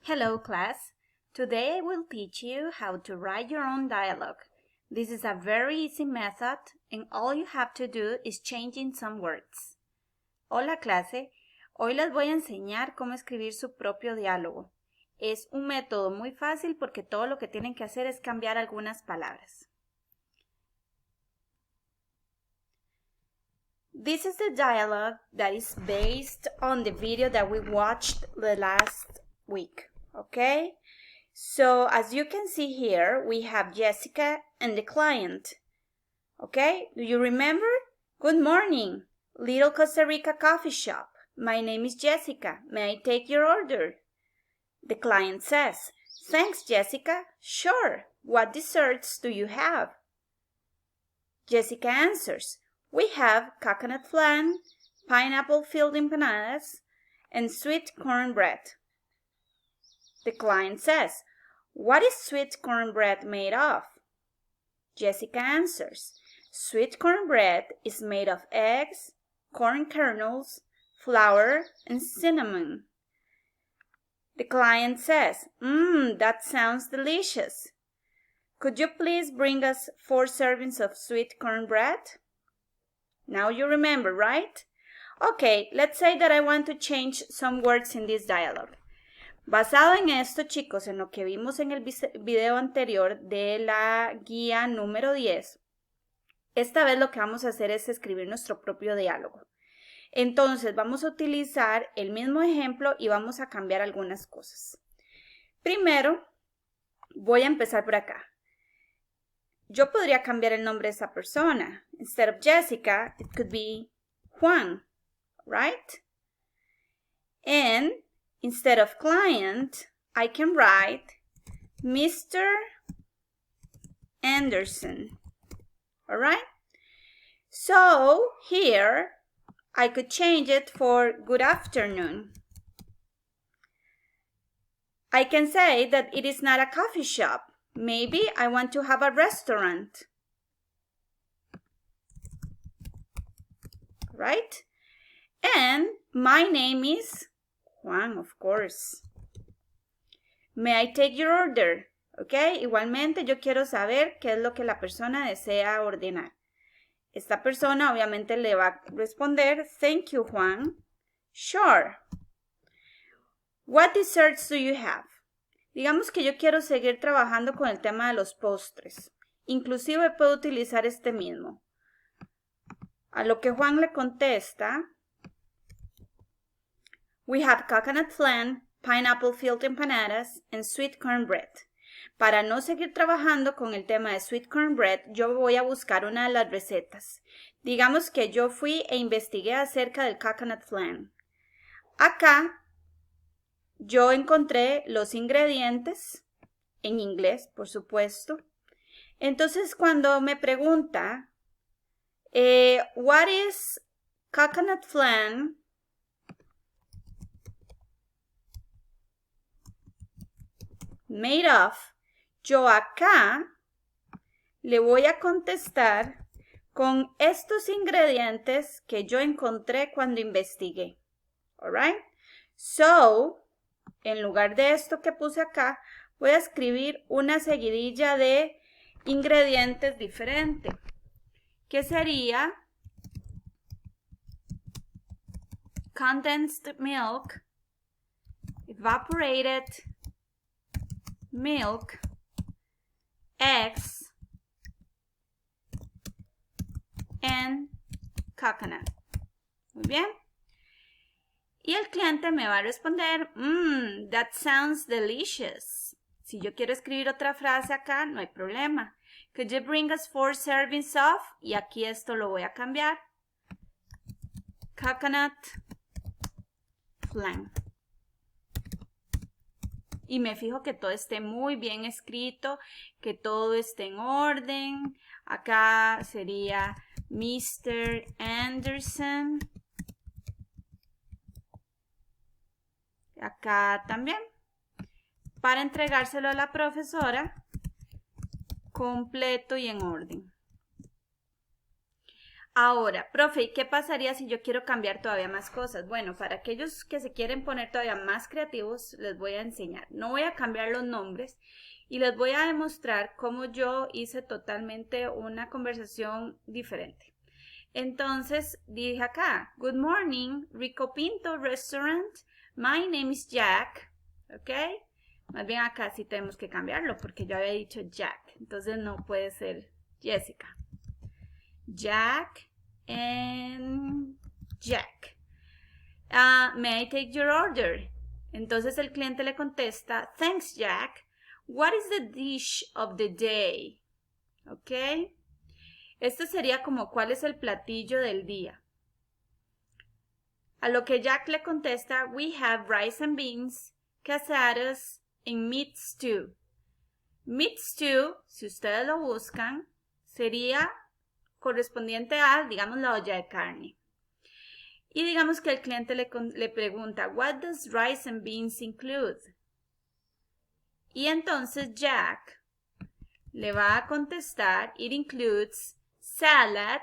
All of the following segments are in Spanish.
Hello class, today I will teach you how to write your own dialogue. This is a very easy method and all you have to do is changing some words. Hola clase, hoy les voy a enseñar cómo escribir su propio diálogo. Es un método muy fácil porque todo lo que tienen que hacer es cambiar algunas palabras. This is the dialogue that is based on the video that we watched the last week, okay? So as you can see here, we have Jessica and the client, okay? Do you remember? Good morning, Little Costa Rica Coffee Shop. My name is Jessica. May I take your order? The client says, thanks, Jessica. Sure. What desserts do you have? Jessica answers, we have coconut flan, pineapple filled empanadas, and sweet cornbread. The client says, what is sweet cornbread made of? Jessica answers, sweet cornbread is made of eggs, corn kernels, flour, and cinnamon. The client says, that sounds delicious. Could you please bring us 4 servings of sweet cornbread? Now you remember, right? Okay, let's say that I want to change some words in this dialogue. Basado en esto, chicos, en lo que vimos en el video anterior de la guía número 10, esta vez lo que vamos a hacer es escribir nuestro propio diálogo. Entonces, vamos a utilizar el mismo ejemplo y vamos a cambiar algunas cosas. Primero, voy a empezar por acá. Yo podría cambiar el nombre de esa persona. Instead of Jessica, it could be Juan, right? And instead of client, I can write Mr. Anderson, all right? So here, I could change it for good afternoon. I can say that it is not a coffee shop. Maybe I want to have a restaurant, right? And my name is Juan, of course. May I take your order? Okay, igualmente yo quiero saber qué es lo que la persona desea ordenar. Esta persona obviamente le va a responder, thank you, Juan. Sure. What desserts do you have? Digamos que yo quiero seguir trabajando con el tema de los postres. Inclusive puedo utilizar este mismo. A lo que Juan le contesta, we have coconut flan, pineapple filled empanadas, and sweet cornbread. Para no seguir trabajando con el tema de sweet cornbread, yo voy a buscar una de las recetas. Digamos que yo fui e investigué acerca del coconut flan. Acá yo encontré los ingredientes, en inglés, por supuesto. Entonces, cuando me pregunta, what is coconut flan? Made of, yo acá le voy a contestar con estos ingredientes que yo encontré cuando investigué. Alright? So, en lugar de esto que puse acá, voy a escribir una seguidilla de ingredientes diferente, que sería condensed milk, evaporated milk, eggs, and coconut. Muy bien. Y el cliente me va a responder, that sounds delicious. Si yo quiero escribir otra frase acá, no hay problema. Could you bring us 4 servings of? Y aquí esto lo voy a cambiar. Coconut flan. Y me fijo que todo esté muy bien escrito, que todo esté en orden. Acá sería Mr. Anderson. Acá también. Para entregárselo a la profesora completo y en orden. Ahora, profe, ¿y qué pasaría si yo quiero cambiar todavía más cosas? Bueno, para aquellos que se quieren poner todavía más creativos, les voy a enseñar. No voy a cambiar los nombres y les voy a demostrar cómo yo hice totalmente una conversación diferente. Entonces, dije acá, Good morning, Rico Pinto Restaurant. My name is Jack. ¿Ok? Más bien acá sí tenemos que cambiarlo porque yo había dicho Jack. Entonces no puede ser Jessica. Jack and Jack. May I take your order? Entonces el cliente le contesta, Thanks, Jack. What is the dish of the day? ¿Ok? Este sería como ¿cuál es el platillo del día? A lo que Jack le contesta, We have rice and beans, casadas and meat stew. Meat stew, si ustedes lo buscan, sería correspondiente a, digamos, la olla de carne. Y digamos que el cliente le pregunta, What does rice and beans include? Y entonces Jack le va a contestar, It includes salad,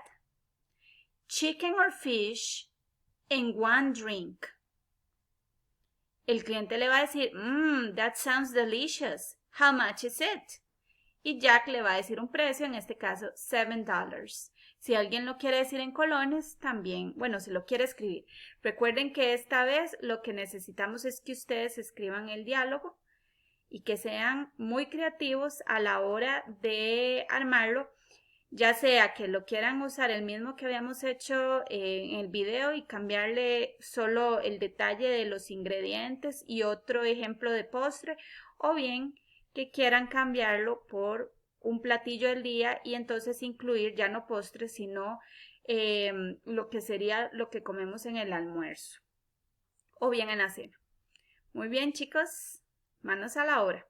chicken or fish, and one drink. El cliente le va a decir, that sounds delicious. How much is it? Y Jack le va a decir un precio, en este caso $7. Si alguien lo quiere decir en colones, también, bueno, si lo quiere escribir. Recuerden que esta vez lo que necesitamos es que ustedes escriban el diálogo y que sean muy creativos a la hora de armarlo, ya sea que lo quieran usar el mismo que habíamos hecho en el video y cambiarle solo el detalle de los ingredientes y otro ejemplo de postre, o bien que quieran cambiarlo por un platillo del día y entonces incluir ya no postre, sino lo que sería lo que comemos en el almuerzo o bien en la cena. Muy bien, chicos, manos a la obra.